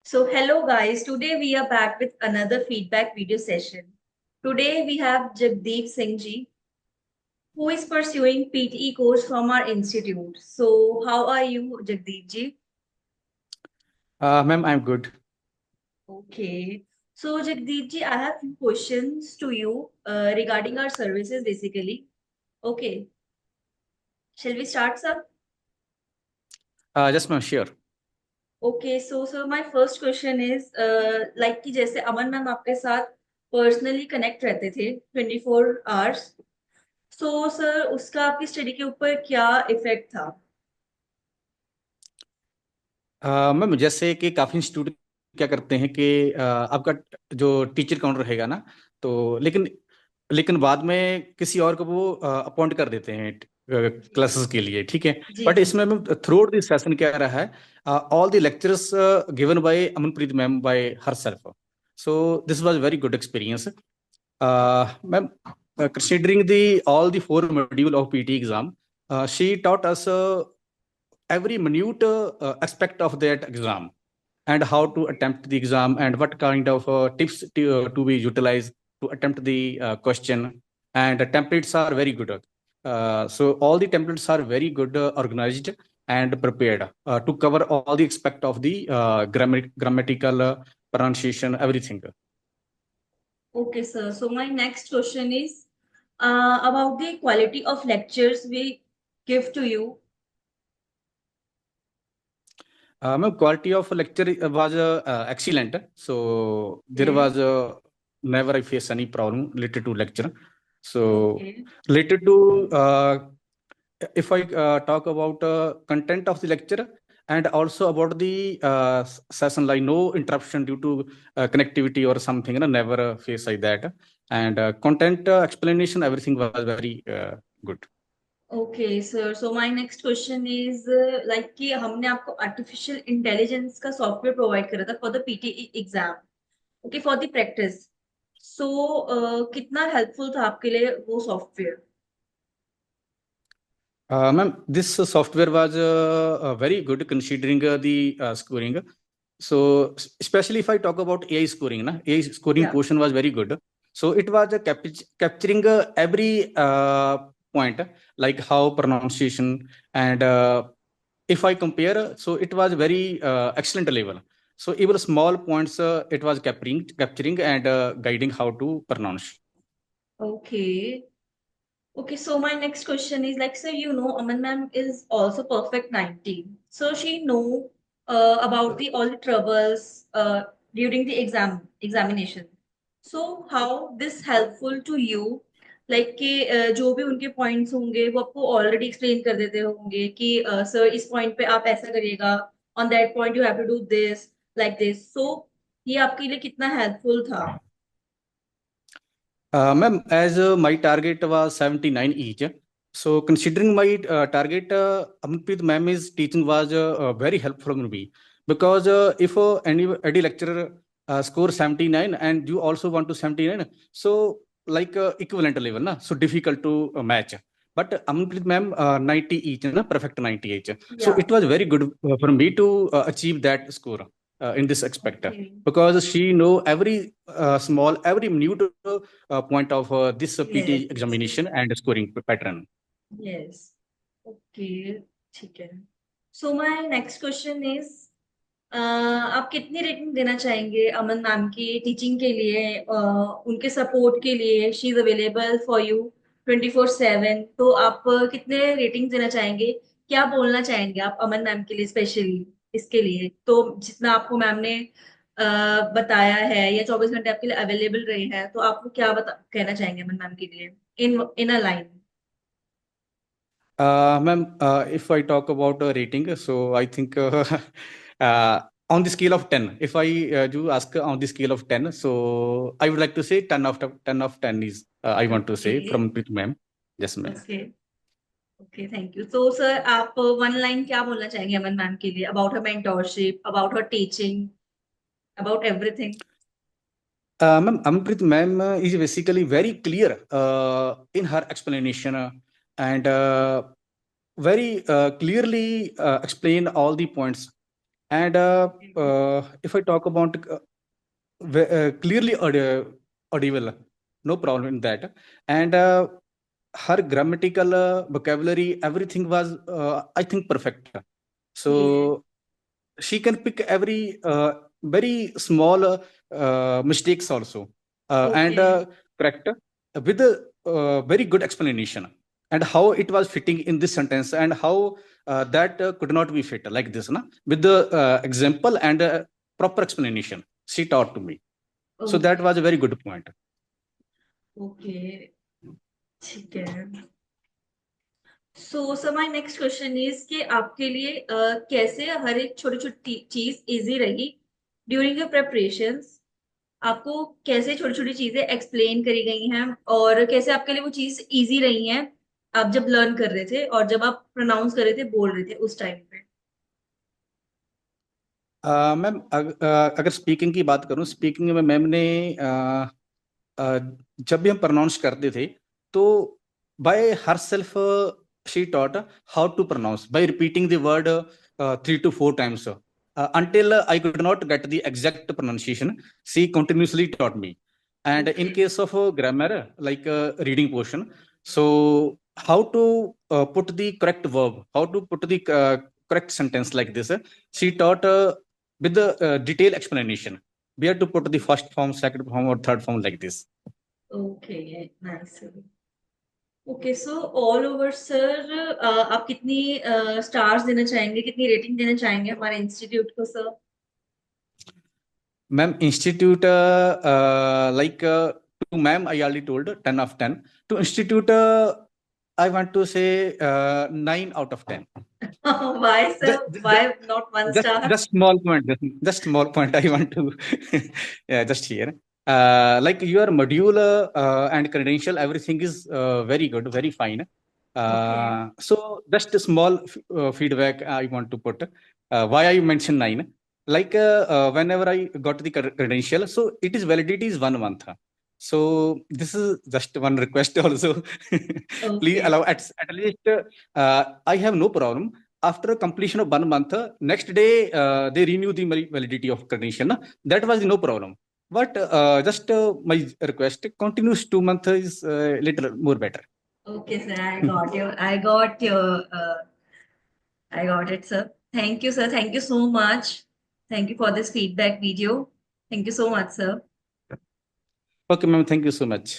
So hello guys, today we are back with another feedback video session. Today we have Jagdeep Singh ji who is pursuing PTE course from our institute. So how are you Jagdeep ji? Ma'am, I'm good. Okay. So Jagdeep ji, I have few questions to you regarding our services basically. Okay. Shall we start sir? Yes, ma'am, sure. Okay, so sir my first question is like कि जैसे अमन ma'am आपके साथ personally connect रहते थे 24 hours. So sir उसका आपकी study के ऊपर क्या इफेक्ट था? मैम, जैसे कि काफी इंस्टीट्यूट क्या करते हैं कि आपका जो टीचर काउंटर रहेगा ना, तो लेकिन लेकिन बाद में किसी और को वो अपॉइंट कर देते हैं जी क्लासेस के लिए, ठीक है। जी बट जी। इसमें ma'am through out this session क्या रहा है, all the lectures given by Amanpreet ma'am bye her self, so this was very good experience ma'am. Considering the all the four module of PT exam, she taught us every minute aspect of that exam and how to attempt the exam and what kind of tips to be utilized to attempt the question. And the templates are very good. So all the templates are very good, organized and prepared to cover all the aspect of the grammatical pronunciation, everything. Okay sir, so my next question is about the quality of lectures we give to you. Ma'am, quality of lecture was excellent. So there Okay. was never I face any problem related to lecture. So Okay. related to if I talk about content of the lecture and also about the session, like no interruption due to connectivity or something, never face like that. And content explanation, everything was very good. Okay sir, so my next question is like कि हमने आपको artificial intelligence का software provide करा था for the PTE exam, okay, for the practice. So कितना helpful था आपके लिए वो software? Ma'am, this software was very good considering the scoring. So, especially if I talk about AI scoring, AI scoring या. portion was very good. So, it was capturing every point, like how pronunciation and if I compare, so it was very excellent level. So, even small points, it was capturing and guiding how to pronounce. Okay. Okay, so my next question is like, so you know, Aman ma'am is also perfect 90. So she know about the all the troubles during the examination. So how this helpful to you? Like कि जो भी उनके points होंगे वो आपको already explain कर देते होंगे कि सर इस पॉइंट पे आप ऐसा करिएगा, on that point you have to do this like this. So ये आपके लिए कितना हेल्पफुल था? Ma'am, as my target was 79 each, so considering my target, Amanpreet ma'am is teaching was very helpful for me because if any lecturer score 79 and you also want to 79, so like equivalent level, so difficult to match. But Amanpreet ma'am 90 each, perfect 90 each. So या. it was very good for me to achieve that score in this aspect okay. because she know every small, every minute point of this PT yes. examination and scoring pattern. Yes. Okay. ठीक है. सो my next question is आप कितनी rating देना चाहेंगे अमन ma'am की teaching के लिए, उनके सपोर्ट के लिए? She is available for you 24/7. तो आप कितने रेटिंग देना चाहेंगे? क्या बोलना चाहेंगे आप अमन मैम के लिए स्पेशली इसके लिए? तो जितना आपको मैम ने बताया है या 24 घंटे आपके लिए अवेलेबल रहे हैं, तो आप क्या कहना चाहेंगे अमन मैम के लिए in a line? Ma'am, if I talk about rating, so I think on the scale of 10, if I do ask on the scale of 10, so I would like to say 10 of 10 of 10 is I want to okay. say from Preet ma'am. Yes, ma'am. Okay. Okay, thank you. तो sir आप one line क्या बोलना चाहेंगे अमन ma'am के लिए about her mentorship, about her teaching, about everything? Ma'am, Amanpreet ma'am is basically very clear in her explanation and very clearly explain all the points And if I talk about clearly audible, no problem in that. And her grammatical vocabulary, everything was, I think, perfect. So Yeah. she can pick every very small mistakes also, and Okay. correct with a very good explanation, and how it was fitting in this sentence, and how that could not be fit like this, na? With the example and proper explanation she taught to me. So that Okay. was a very good point. Okay ठीक है. सो my next question is कि आपके लिए कैसे हर एक छोटी छोटी चीज इजी रही ड्यूरिंग योर प्रेपरेशंस. आपको कैसे छोटी छोटी चीजें एक्सप्लेन करी गई हैं और कैसे आपके लिए वो चीज इजी रही हैं आप जब लर्न कर रहे थे और जब आप प्रोनाउंस कर रहे थे बोल रहे थे उस टाइम पे. मैम, अगर स्पीकिंग की बात करूं, स्पीकिंग में मैम ने अ, जब भी हम प्रोनाउंस करते थे, तो by herself she taught how to pronounce by repeating the word 3 to 4 times until I could not get the exact pronunciation. She continuously taught me. And in okay. case of grammar, like reading portion, so how to put the correct verb, how to put the correct sentence like this, she taught with the detailed explanation where to put the first form, second form, or third form like this. Okay nice. Okay so all over sir आप कितनी stars देना चाहेंगे कितनी rating देना चाहेंगे हमारे institute को sir. Ma'am, institute, like to ma'am, I already told 10 of 10. To institute, I want to say 9 out of 10. Why Just, sir, why not one star? just small point, just small point I want to yeah, just here. Like your module and credential, everything is very good, very fine. Okay. So just a small feedback I want to put. Why I mentioned 9? Like whenever I got the credential, so it is validity is 1 month. So this is just one request also. Please Okay. allow at least I have no problem after completion of 1 month, next day they renew the validity of credential. Na? That was no problem. But just my request, continuous 2 month is little more better. Okay, sir. I got it, sir. Thank you, sir. Thank you so much. Thank you for this feedback video. Thank you so much, sir. Okay, ma'am. Thank you so much.